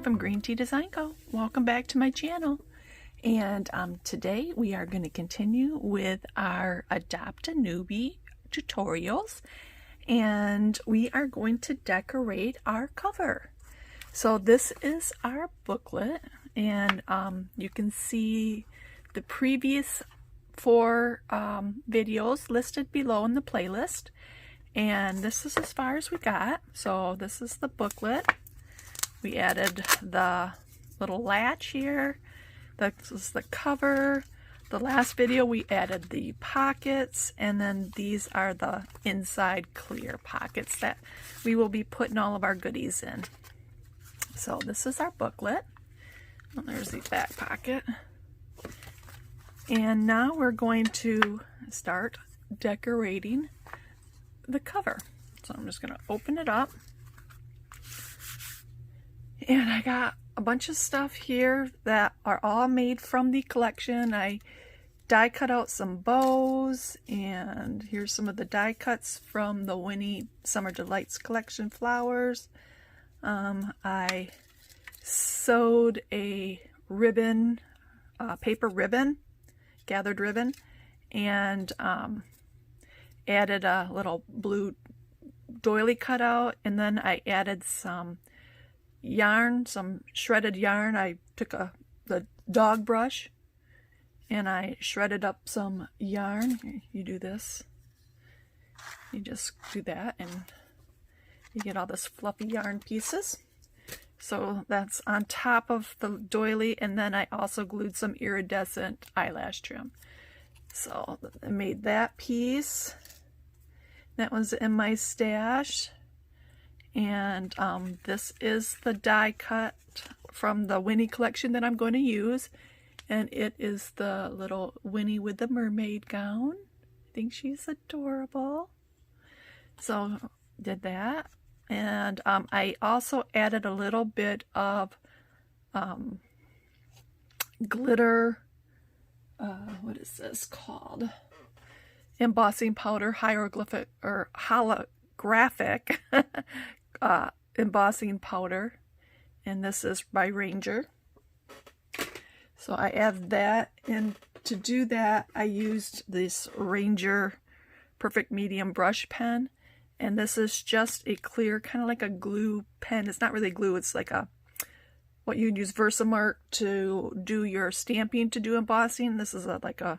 from greentdesignco. Welcome back to my channel. And today we are going to continue with our Adopt a Newbie tutorials. And we are going to decorate our cover. So this is our booklet. And you can see the previous 4 videos listed below in the playlist. And this is as far as we got. So this is the booklet. We added the little latch here. This is the cover. The last video we added the pockets, and then these are the inside clear pockets that we will be putting all of our goodies in. So this is our booklet. Well, there's the back pocket. And now we're going to start decorating the cover. So I'm just going to open it up. And I got a bunch of stuff here that are all made from the collection. I die cut out some bows, and here's some of the die cuts from the Winnie Summer Delights collection flowers. I sewed a ribbon, paper ribbon, gathered ribbon, and added a little blue doily cutout, and then I added some yarn, some shredded yarn. I took the dog brush and I shredded up some yarn. You do this, you just do that, and you get all this fluffy yarn pieces. So that's on top of the doily, and then I also glued some iridescent eyelash trim. So I made that piece. That was in my stash. And this is the die cut from the Winnie collection that I'm going to use. And it is the little Winnie with the mermaid gown. I think she's adorable. So did that. And I also added a little bit of glitter, what is this called? Embossing powder, hieroglyphic or holographic embossing powder, and this is by Ranger. So I added that, and to do that I used this Ranger Perfect Medium brush pen, and this is just a clear, kind of like a glue pen. It's not really glue, it's like a what you'd use Versamark to do your stamping, to do embossing. This is like a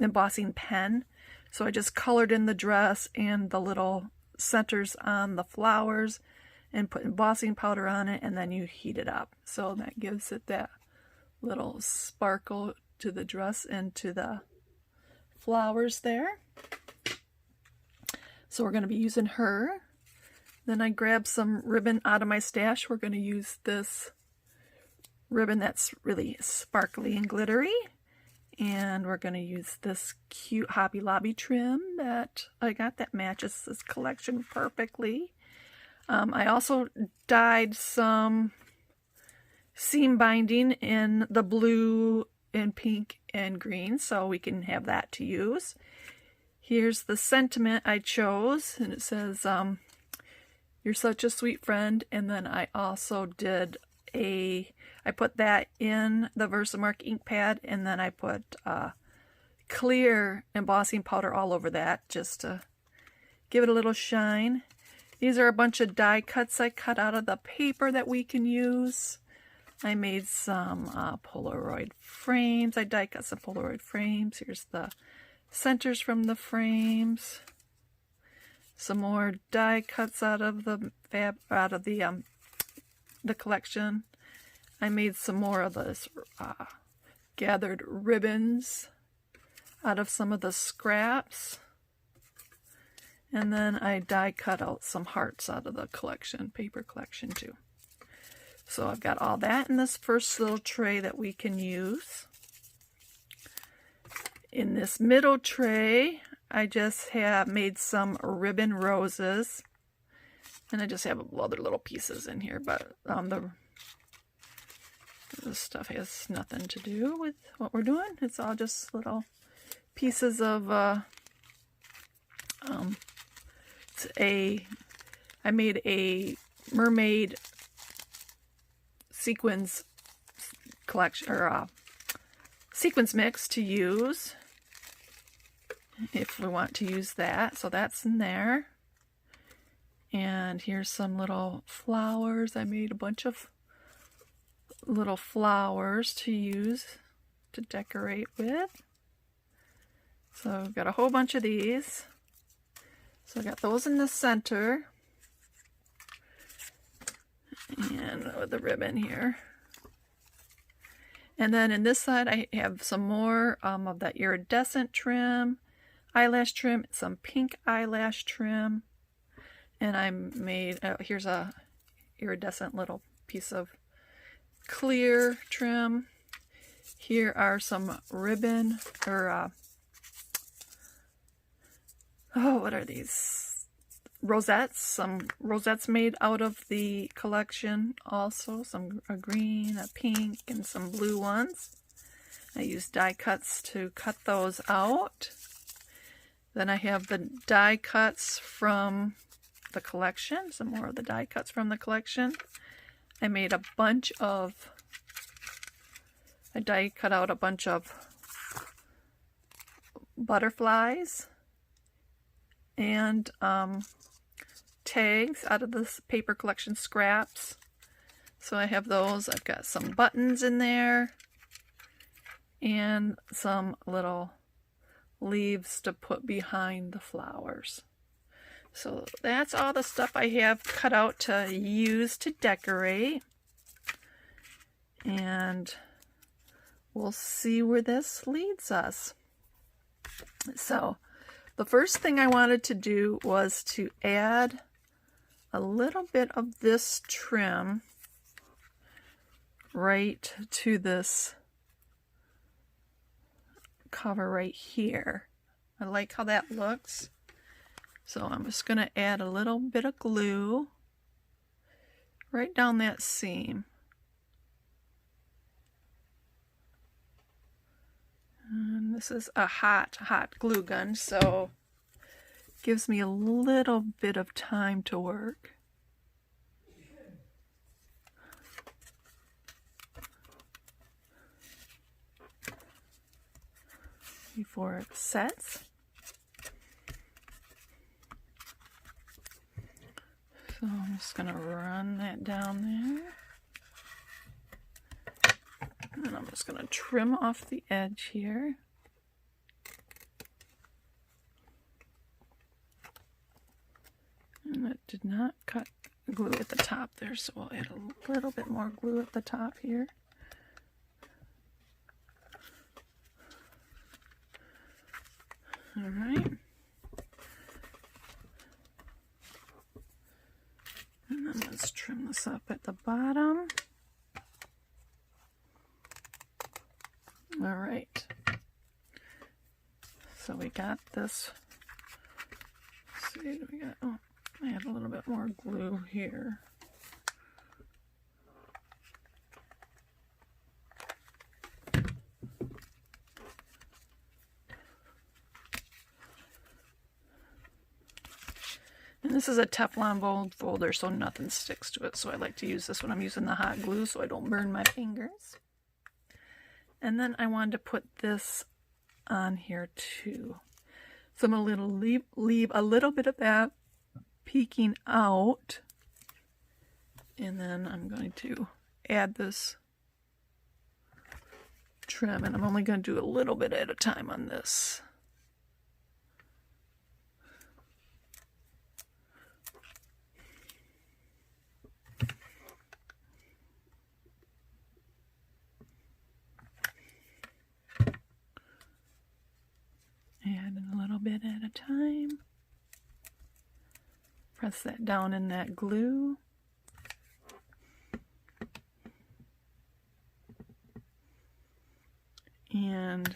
embossing pen. So I just colored in the dress and the little centers on the flowers and put embossing powder on it, and then you heat it up. So that gives it that little sparkle to the dress and to the flowers there. So we're going to be using her. Then I grabbed some ribbon out of my stash. We're going to use this ribbon that's really sparkly and glittery. And we're going to use this cute Hobby Lobby trim that I got that matches this collection perfectly. I also dyed some seam binding in the blue and pink and green, so we can have that to use. Here's the sentiment I chose, and it says, "You're such a sweet friend." And then I also did I put that in the Versamark ink pad, and then I put clear embossing powder all over that just to give it a little shine. These are a bunch of die cuts I cut out of the paper that we can use. I made some Polaroid frames. I die cut some Polaroid frames. Here's the centers from the frames. Some more die cuts out of the collection. I made some more of this gathered ribbons out of some of the scraps. And then I die cut out some hearts out of the collection, paper collection too. So I've got all that in this first little tray that we can use. In this middle tray, I just have made some ribbon roses. And I just have other little pieces in here, but this stuff has nothing to do with what we're doing. It's all just little pieces of I made a mermaid sequins collection or sequins mix to use if we want to use that. So that's in there. And here's some little flowers. I made a bunch of little flowers to use to decorate with. So I've got a whole bunch of these. So I got those in the center. And with the ribbon here. And then in this side I have some more of that iridescent trim, eyelash trim, some pink eyelash trim. And I made, here's a iridescent little piece of clear trim. Here are some ribbon, or, oh, what are these? Rosettes, some rosettes made out of the collection also. A green, a pink, and some blue ones. I used die cuts to cut those out. Then I have the die cuts from the collection, some more of the die cuts from the collection. I made a bunch of, I die cut out a bunch of butterflies and tags out of this paper collection scraps. So I have those. I've got some buttons in there and some little leaves to put behind the flowers. So that's all the stuff I have cut out to use to decorate. And we'll see where this leads us. So the first thing I wanted to do was to add a little bit of this trim right to this cover right here. I like how that looks. So I'm just going to add a little bit of glue right down that seam. And this is a hot glue gun, so it gives me a little bit of time to work. Before it sets. So I'm just going to run that down there. And then I'm just going to trim off the edge here. And it did not cut glue at the top there, so we'll add a little bit more glue at the top here. All right. And then let's trim this up at the bottom. All right. So we got this. Let's see, we got, oh, I had a little bit more glue here. And this is a Teflon folder, so nothing sticks to it. So I like to use this when I'm using the hot glue so I don't burn my fingers. And then I wanted to put this on here too. So I'm going to leave a little bit of that peeking out. And then I'm going to add this trim. And I'm only going to do a little bit at a time on this. Add a little bit at a time. Press that down in that glue. And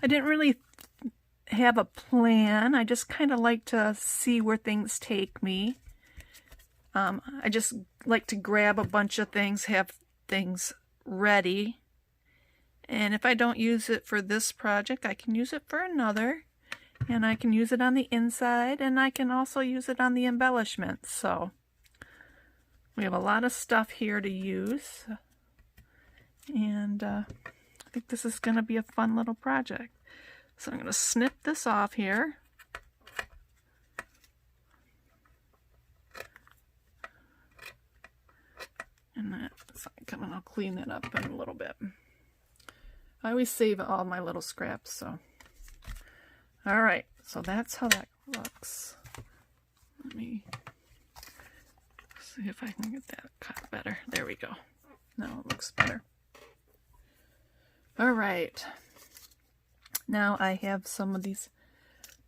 I didn't really have a plan. I just kind of like to see where things take me. I just like to grab a bunch of things, have things ready. And if I don't use it for this project, I can use it for another. And I can use it on the inside, and I can also use it on the embellishments. So We have a lot of stuff here to use, and I think this is going to be a fun little project. So I'm going to snip this off here. And that's like, I'll clean that up in a little bit. I always save all my little scraps, so. All right, so that's how that looks. Let me see if I can get that cut better. There we go. Now it looks better. All right. Now I have some of these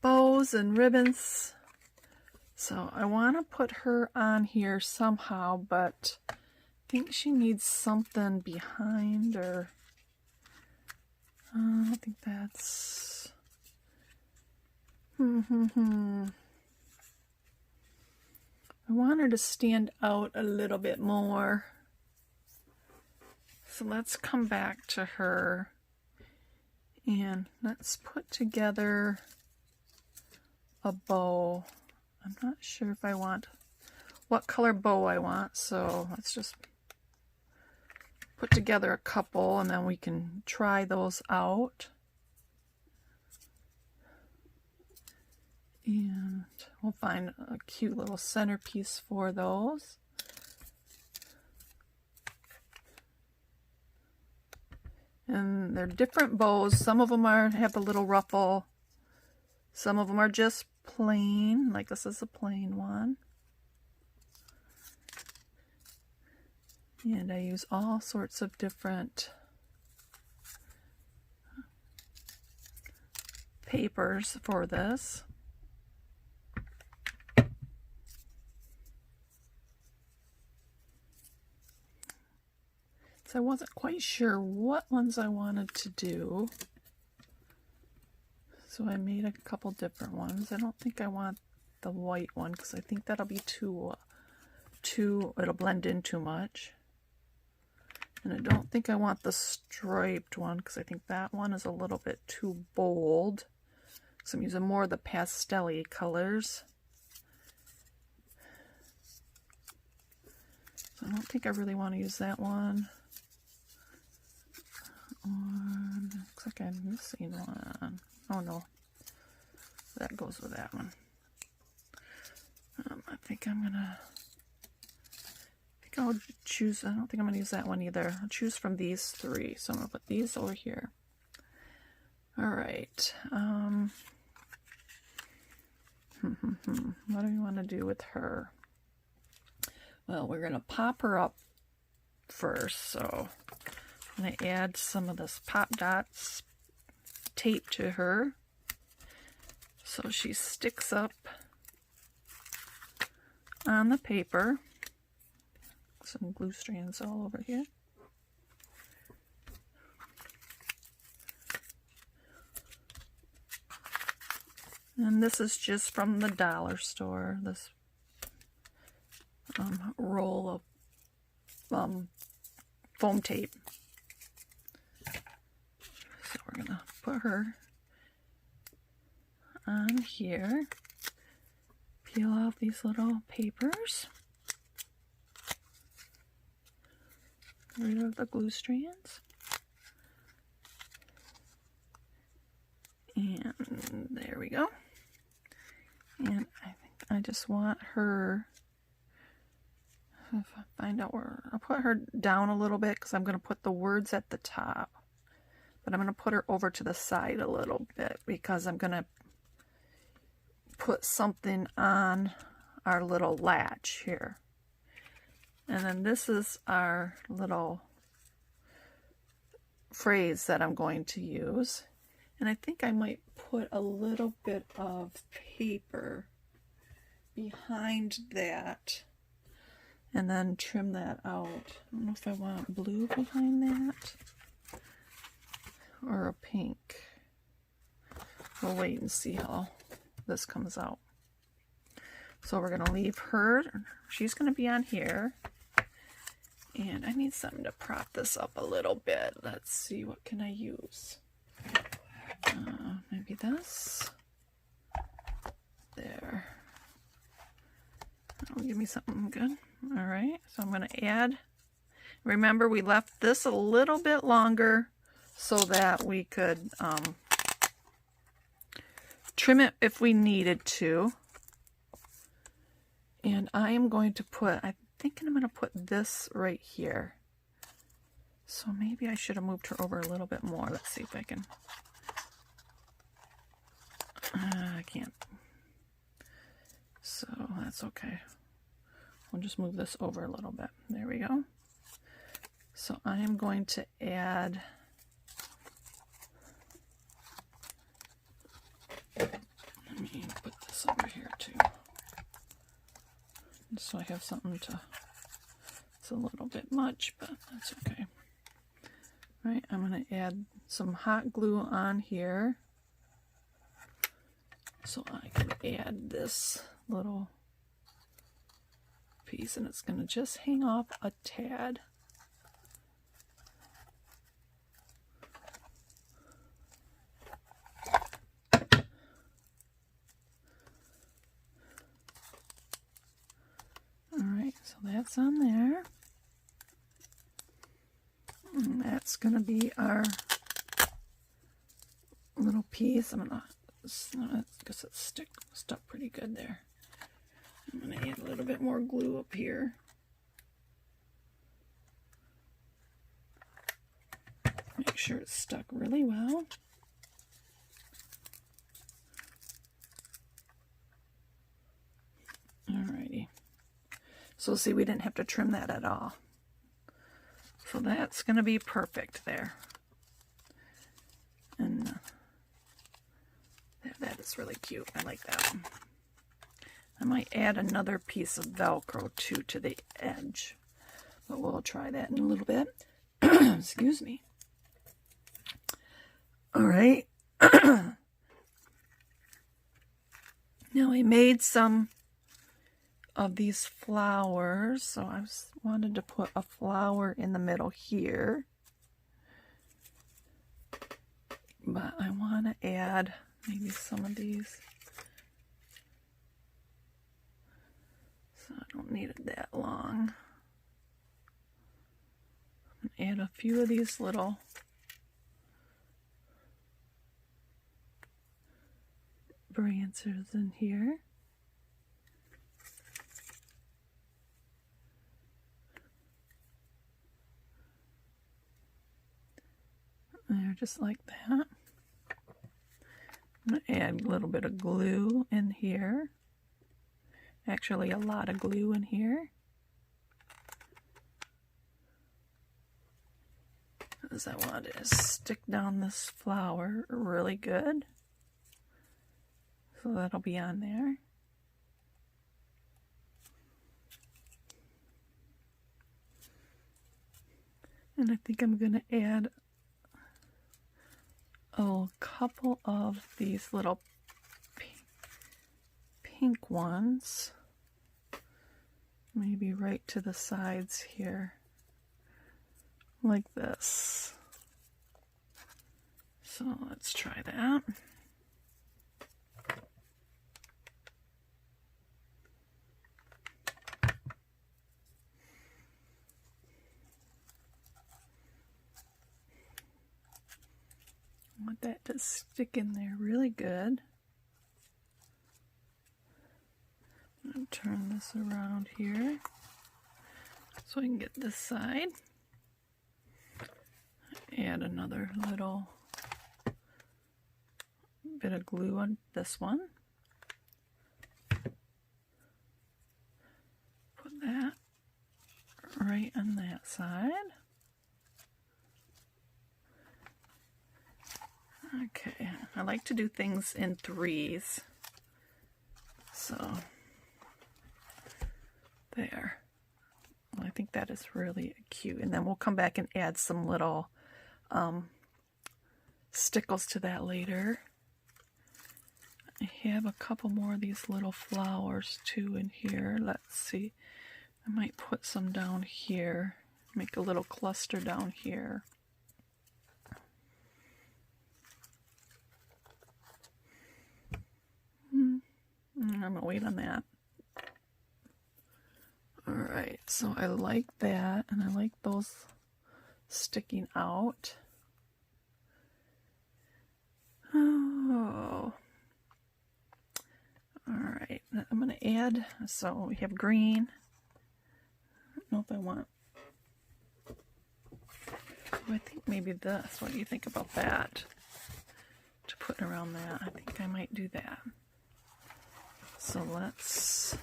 bows and ribbons. So I want to put her on here somehow, but I think she needs something behind her. I think that's... I want her to stand out a little bit more. So let's come back to her and let's put together a bow. I'm not sure if I want what color bow I want, so let's just put together a couple and then we can try those out. And we'll find a cute little centerpiece for those. And they're different bows. Some of them have a little ruffle. Some of them are just plain, like this is a plain one. And I use all sorts of different papers for this. So I wasn't quite sure what ones I wanted to do. So I made a couple different ones. I don't think I want the white one because I think that'll be too, it'll blend in too much. And I don't think I want the striped one because I think that one is a little bit too bold. So I'm using more of the pastel-y colors. So I don't think I really want to use that one. Looks like I'm missing one. Oh no, that goes with that one. I think I'll choose, I don't think I'm going to use that one either. I'll choose from these three. So I'm going to put these over here. All right. What do we want to do with her? Well, we're going to pop her up first. So I'm going to add some of this Pop Dots tape to her so she sticks up on the paper. Some glue strands all over here. And this is just from the dollar store, this roll of foam tape. So we're going to put her on here, peel off these little papers, get rid of the glue strands, and there we go. And I think I just want her, if I find out where, I'll put her down a little bit because I'm going to put the words at the top. But I'm going to put her over to the side a little bit because I'm going to put something on our little latch here. And then this is our little phrase that I'm going to use. And I think I might put a little bit of paper behind that and then trim that out. I don't know if I want blue behind that or a pink. We'll wait and see how this comes out. So we're going to leave her. She's going to be on here. And I need something to prop this up a little bit. Let's see, what can I use? Maybe this. There. Give me something good. All right, so I'm going to add. Remember, we left this a little bit longer so that we could trim it if we needed to. And I am going to put, I'm thinking I'm going to put this right here. So maybe I should have moved her over a little bit more. Let's see if I can. I can't. So that's okay. We'll just move this over a little bit. There we go. So I am going to add let me put this over here too. So I have something to, it's a little bit much, but that's okay. All right, I'm going to add some hot glue on here. So I can add this little piece, and it's going to just hang off a tad. Alright, so that's on there. And that's going to be our little piece. I'm going to, because it's stuck pretty good there. I'm going to add a little bit more glue up here. Make sure it's stuck really well. Alrighty. So see, we didn't have to trim that at all. So that's going to be perfect there. And that is really cute. I like that one. I might add another piece of Velcro too to the edge, but we'll try that in a little bit. Excuse me. All right. Now I made some of these flowers, so I wanted to put a flower in the middle here, but I want to add maybe some of these, so I don't need it that long. Add a few of these little branches in here. There, just like that. I'm going to add a little bit of glue in here. Actually, a lot of glue in here. Because I want to stick down this flower really good. So that'll be on there. And I think I'm going to add a couple of these little pink ones, maybe right to the sides here, like this. So let's try that. I want that to stick in there really good. I'm going to turn this around here so I can get this side. Add another little bit of glue on this one. Put that right on that side. Okay, I like to do things in threes. So, there. Well, I think that is really cute. And then we'll come back and add some little stickles to that later. I have a couple more of these little flowers too in here. Let's see. I might put some down here. Make a little cluster down here. I'm going to wait on that. right, so I like that, and I like those sticking out. Oh, all right, I'm going to add, so we have green. I don't know if I want, I think maybe this. What do you think about that? To put around that, I think I might do that. So let's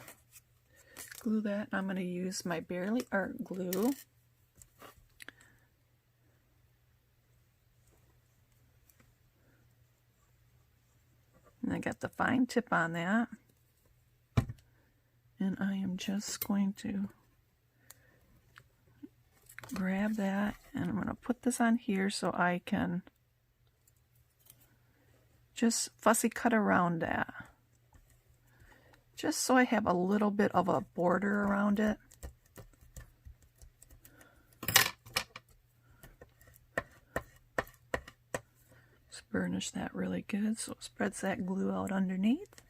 glue that. I'm going to use my Barely Art glue. And I got the fine tip on that. And I am just going to grab that, and I'm going to put this on here so I can just fussy cut around that. Just so I have a little bit of a border around it. Just burnish that really good so it spreads that glue out underneath.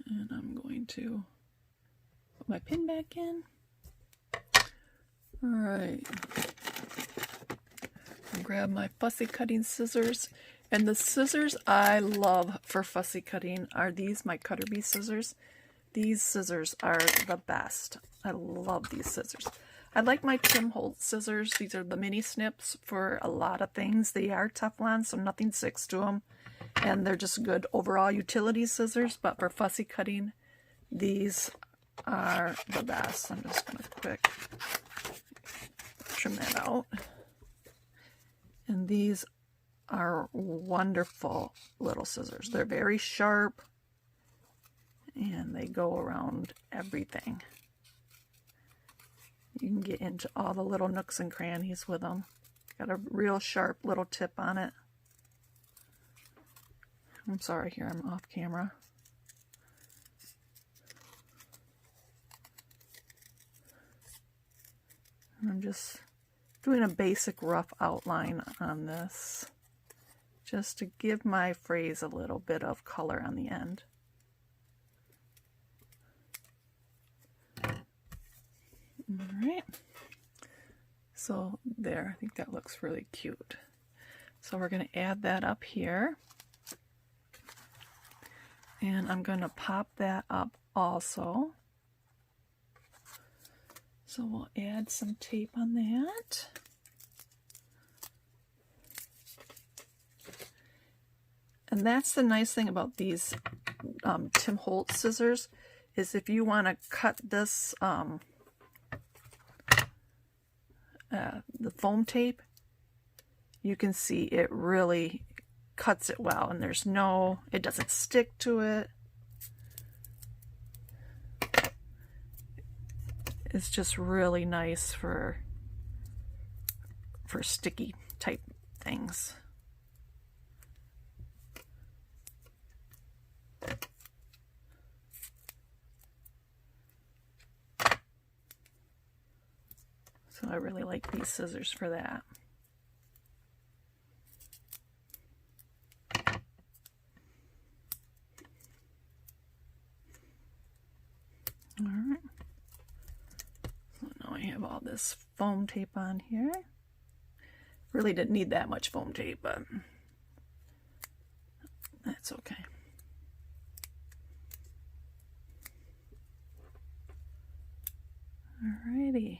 And I'm going to put my pin back in. All right. I'll grab my fussy cutting scissors. And the scissors I love for fussy cutting are these, my Cutter Bee scissors. These scissors are the best. I love these scissors. I like my Tim Holtz scissors. These are the mini snips for a lot of things. They are Teflon, so nothing sticks to them. And they're just good overall utility scissors. But for fussy cutting, these are the best. I'm just going to quick trim that out. And these are wonderful little scissors. They're very sharp and they go around everything. You can get into all the little nooks and crannies with them. Got a real sharp little tip on it. I'm sorry, here I'm off camera. I'm just doing a basic rough outline on this, just to give my phrase a little bit of color on the end. All right, so there, I think that looks really cute. So we're going to add that up here, and I'm going to pop that up also. So we'll add some tape on that. And that's the nice thing about these Tim Holtz scissors, is if you want to cut this, the foam tape, you can see it really cuts it well, and there's no, it doesn't stick to it. It's just really nice for sticky type things. So I really like these scissors for that. All right. So now I have all this foam tape on here. Really didn't need that much foam tape, but that's okay. Alrighty.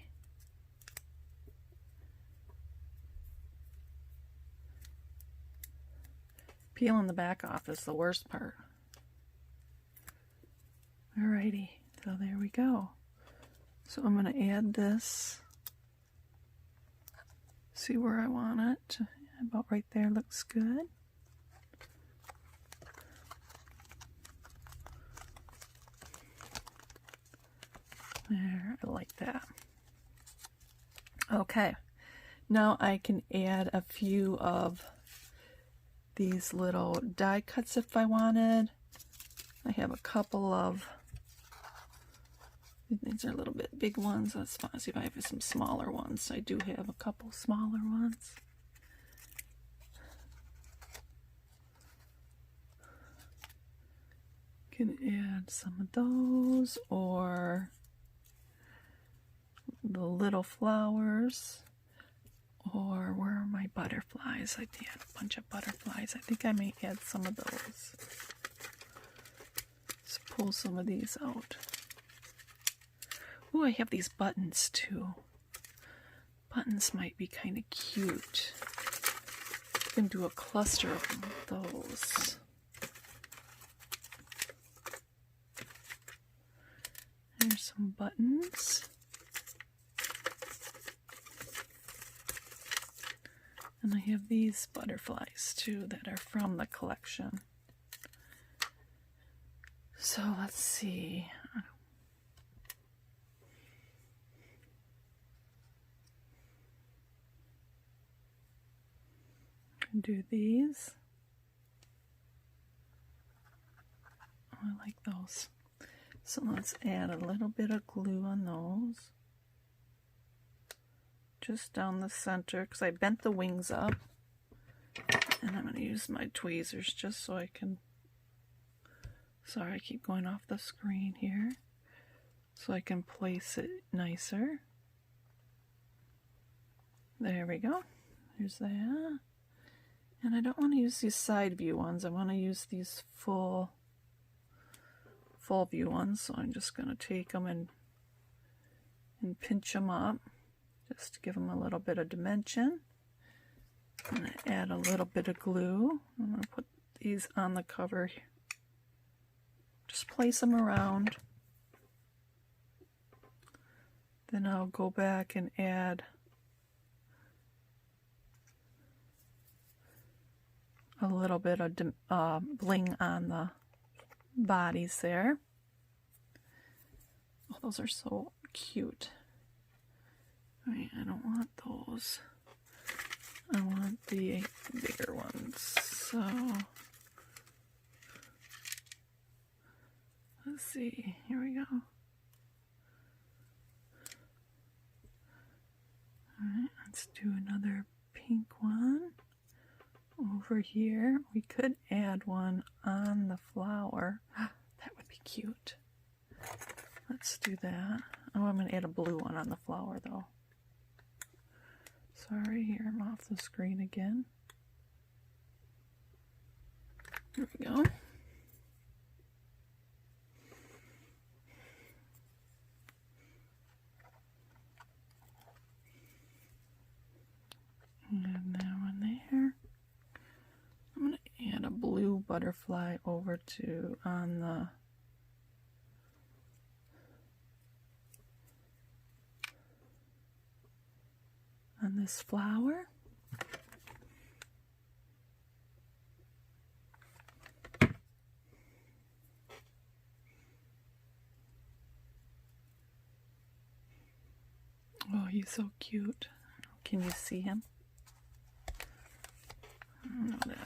Peeling the back off is the worst part. Alrighty, so there we go. So I'm going to add this. See where I want it. About right there looks good. There, I like that. Okay, now I can add a few of these little die cuts if I wanted. I have a couple of, these are a little bit big ones. Let's see if I have some smaller ones. I do have a couple smaller ones. Can add some of those, or the little flowers. Or where are my butterflies? I had a bunch of butterflies. I think I may add some of those. Let's pull some of these out. Ooh, I have these buttons too. Buttons might be kind of cute. I can do a cluster of those. There's some buttons. And I have these butterflies too that are from the collection. So let's see. Do these. Oh, I like those. So let's add a little bit of glue on those. Just down the center, because I bent the wings up. And I'm going to use my tweezers just so I can... Sorry, I keep going off the screen here. So I can place it nicer. There we go. Here's that. And I don't want to use these side view ones. I want to use these full view ones. So I'm just going to take them and pinch them up. Just to give them a little bit of dimension. I'm going to add a little bit of glue. I'm going to put these on the cover. Just place them around. Then I'll go back and add a little bit of bling on the bodies there. Oh, those are so cute. I don't want those. I want the bigger ones. So let's see. Here we go. Alright, let's do another pink one over here. We could add one on the flower. That would be cute. Let's do that. Oh, I'm going to add a blue one on the flower though. Sorry, here I'm off the screen again. Here we go. And that one there. I'm going to add a blue butterfly over to on this flower. Oh, he's so cute. Can you see him? I don't know that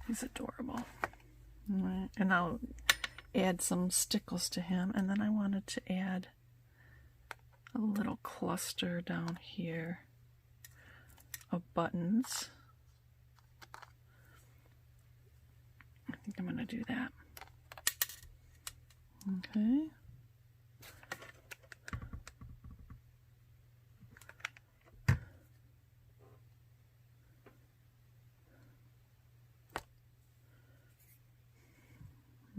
He's adorable. All right, and I'll add some stickles to him, and then I wanted to add a little cluster down here of buttons. I think I'm going to do that. Okay.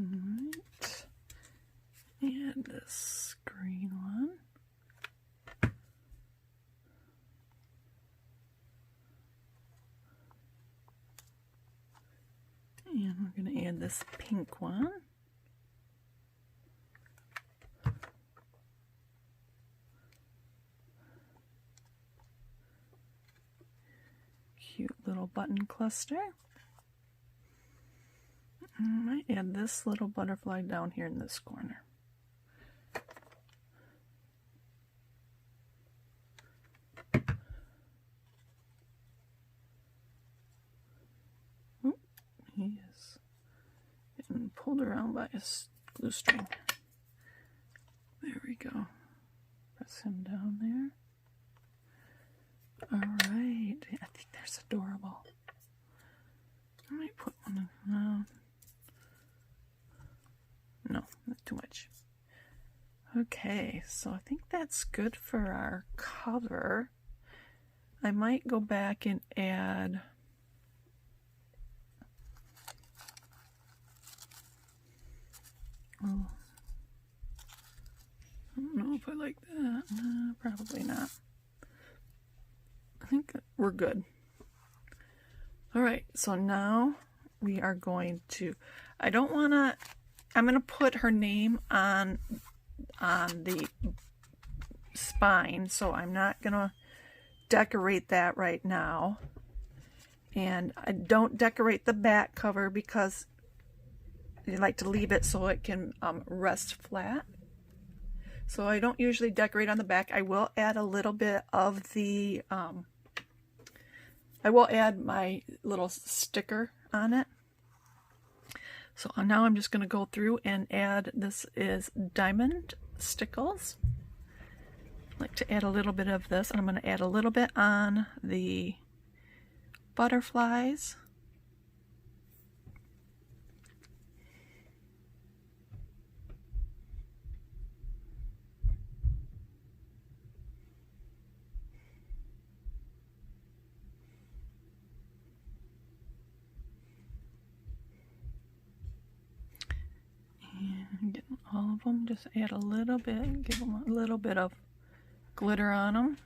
Alright. And this green one. And we're going to add this pink one. Cute little button cluster. I might add this little butterfly down here in this corner. Oop, he is getting pulled around by a glue string. There we go. Press him down there. Alright, I think that's adorable. I might put one of, no, too much. Okay, so I think that's good for our cover. I might go back and add I don't know if I like that. No, probably not. I think we're good. All right, so now we are going to, I'm going to put her name on the spine, so I'm not going to decorate that right now. And I don't decorate the back cover because I like to leave it so it can rest flat. So I don't usually decorate on the back. I will add a little bit of the, I will add my little sticker on it. So now I'm just going to go through and add, this is diamond stickles. I like to add a little bit of this, and I'm going to add a little bit on the butterflies. And getting all of them, just add a little bit, give them a little bit of glitter on them.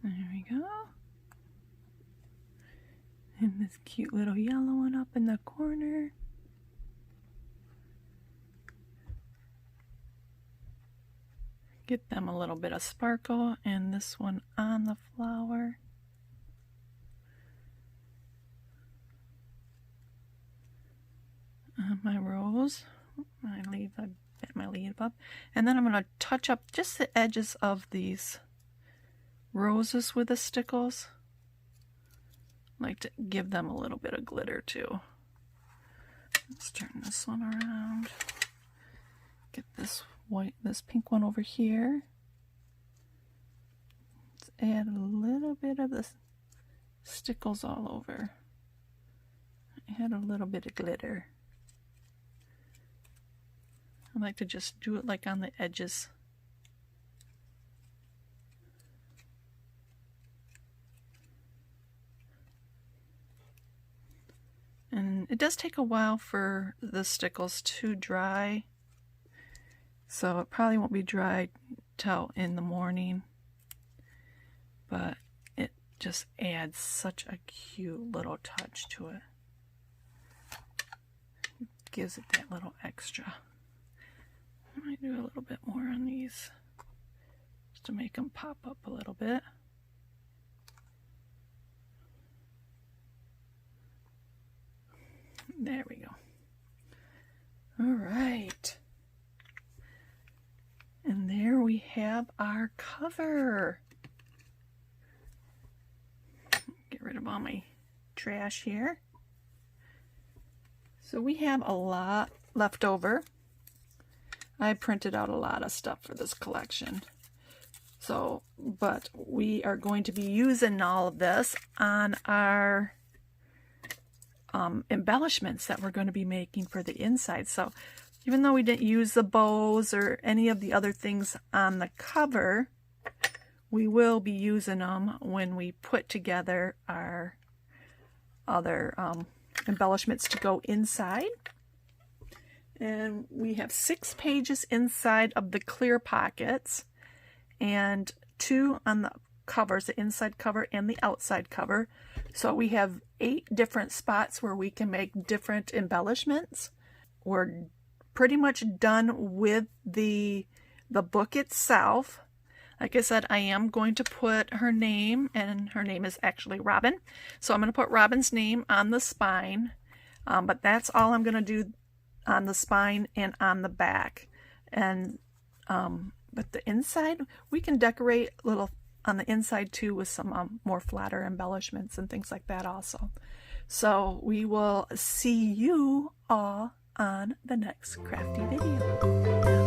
There we go. And this cute little yellow one up in the corner. Get them a little bit of sparkle, and this one on the flower. My rose, I bent my leaf up, and then I'm going to touch up just the edges of these roses with the stickles. I like to give them a little bit of glitter too. Let's turn this one around. Get this pink one over here. Let's add a little bit of the stickles all over. Add a little bit of glitter. I like to just do it like on the edges. And it does take a while for the stickles to dry, so it probably won't be dry till in the morning, but it just adds such a cute little touch to it. It gives it that little extra. I might do a little bit more on these just to make them pop up a little bit. There we go. All right. And there we have our cover. Get rid of all my trash here. So we have a lot left over. I printed out a lot of stuff for this collection. So, but we are going to be using all of this on our embellishments that we're going to be making for the inside. So even though we didn't use the bows or any of the other things on the cover, we will be using them when we put together our other embellishments to go inside. And we have 6 pages inside of the clear pockets and 2 on the covers, the inside cover and the outside cover. So we have 8 different spots where we can make different embellishments. We're pretty much done with the book itself. Like I said, I am going to put her name, and her name is actually Robin. So I'm going to put Robin's name on the spine, but that's all I'm going to do on the spine and on the back. And but the inside, we can decorate a little on the inside too with some more flatter embellishments and things like that also. So we will see you all on the next crafty video.